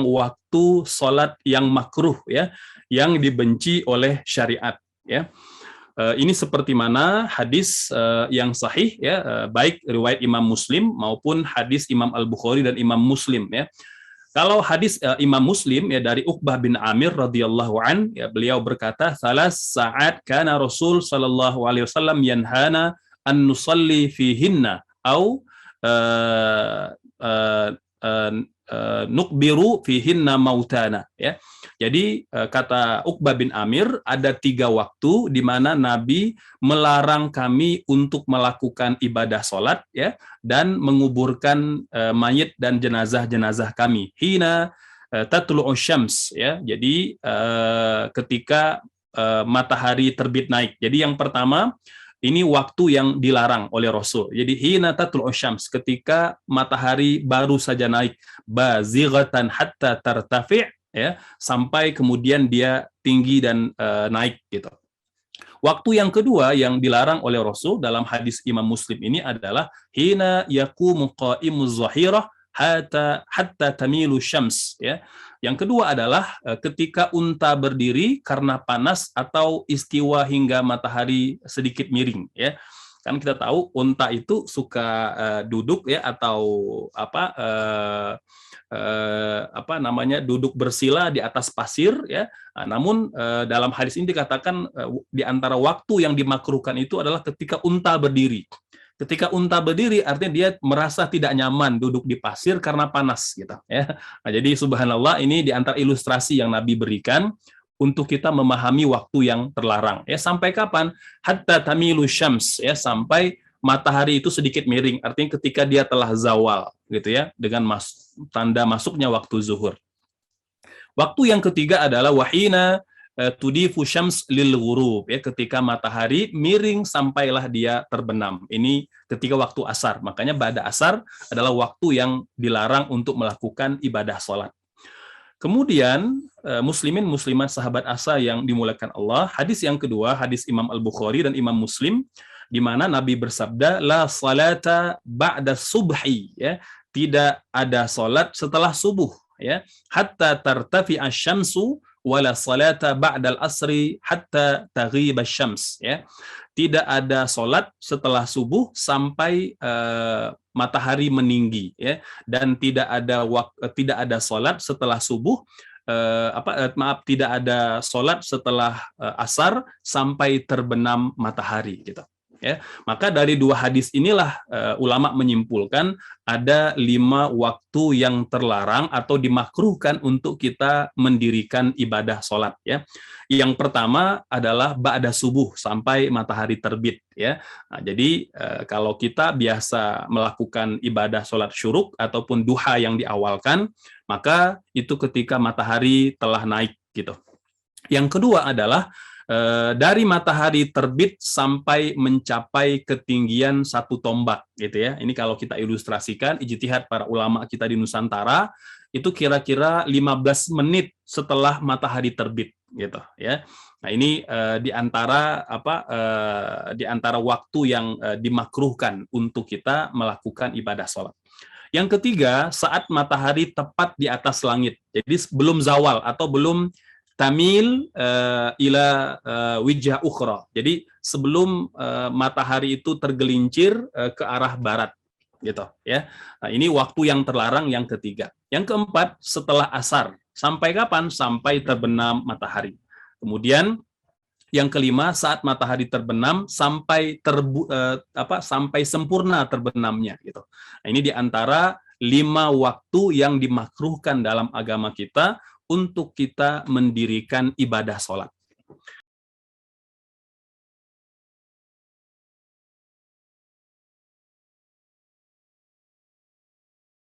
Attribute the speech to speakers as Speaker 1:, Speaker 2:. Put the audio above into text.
Speaker 1: waktu sholat yang makruh ya, yang dibenci oleh syariat ya. Ini seperti mana hadis yang sahih ya, baik riwayat Imam Muslim maupun hadis Imam Al-Bukhari dan Imam Muslim ya. Kalau hadis Imam Muslim ya dari Uqbah bin Amir radhiyallahu an ya, beliau berkata, "Salas sa'at kana Rasul sallallahu alaihi wasallam yanhana an nusalli fihinna au nukbiru fihinna mautana." Ya. Jadi kata Uqbah bin Amir, ada 3 waktu di mana Nabi melarang kami untuk melakukan ibadah sholat ya, dan menguburkan mayit dan jenazah-jenazah kami. Hina tatlu'u syams ya. Jadi ketika matahari terbit naik. Jadi yang pertama, ini waktu yang dilarang oleh Rasul. Jadi hina tatlu'u syams, ketika matahari baru saja naik, bazighatan hatta tartafi' ya, sampai kemudian dia tinggi dan naik gitu. Waktu yang kedua yang dilarang oleh Rasul dalam hadis Imam Muslim ini adalah hina yaqumu qa'imuz zahirah hatta tamilu syams ya. Yang kedua adalah ketika unta berdiri karena panas atau istiwa hingga matahari sedikit miring ya. Kan kita tahu unta itu suka duduk ya, atau duduk bersila di atas pasir ya. Namun dalam hadis ini dikatakan di antara waktu yang dimakruhkan itu adalah ketika unta berdiri. Ketika unta berdiri artinya dia merasa tidak nyaman duduk di pasir karena panas gitu ya. Nah, jadi subhanallah, ini di antara ilustrasi yang Nabi berikan untuk kita memahami waktu yang terlarang ya. Sampai kapan? Hatta tamilu syams ya, sampai matahari itu sedikit miring, artinya ketika dia telah zawal gitu ya, dengan tanda masuknya waktu zuhur. Waktu yang ketiga adalah wahina tudifu syams lil ghurub ya, ketika matahari miring sampailah dia terbenam. Ini ketika waktu asar. Makanya ba'da asar adalah waktu yang dilarang untuk melakukan ibadah sholat. Kemudian muslimin muslimat sahabat asa yang dimuliakan Allah, hadis yang kedua, hadis Imam Al-Bukhari dan Imam Muslim, di mana Nabi bersabda, la salata ba'da subhi ya, tidak ada salat setelah subuh ya, hatta tartafi asy-syamsu wala salata ba'dal asri hatta taghiba syams ya. Tidak ada salat setelah subuh sampai matahari meninggi ya, dan tidak ada salat setelah subuh tidak ada salat setelah asar sampai terbenam matahari gitu. Ya, maka dari 2 hadis inilah ulama menyimpulkan ada 5 waktu yang terlarang atau dimakruhkan untuk kita mendirikan ibadah sholat ya. Yang pertama adalah ba'da subuh sampai matahari terbit ya. Nah, jadi kalau kita biasa melakukan ibadah sholat syuruk ataupun duha yang diawalkan, maka itu ketika matahari telah naik gitu. Yang kedua adalah dari matahari terbit sampai mencapai ketinggian 1 tombak gitu ya. Ini kalau kita ilustrasikan ijtihad para ulama kita di Nusantara, itu kira-kira 15 menit setelah matahari terbit gitu ya. Nah, ini di antara waktu yang dimakruhkan untuk kita melakukan ibadah sholat. Yang ketiga, saat matahari tepat di atas langit. Jadi belum zawal atau belum tamil ila wijah ukhra. Jadi sebelum matahari itu tergelincir ke arah barat gitu ya. Nah, ini waktu yang terlarang yang ketiga. Yang keempat, setelah asar. Sampai kapan? Sampai terbenam matahari. Kemudian yang kelima, saat matahari terbenam sampai sampai sempurna terbenamnya gitu. Nah, ini di antara 5 waktu yang dimakruhkan dalam agama kita untuk kita mendirikan ibadah sholat.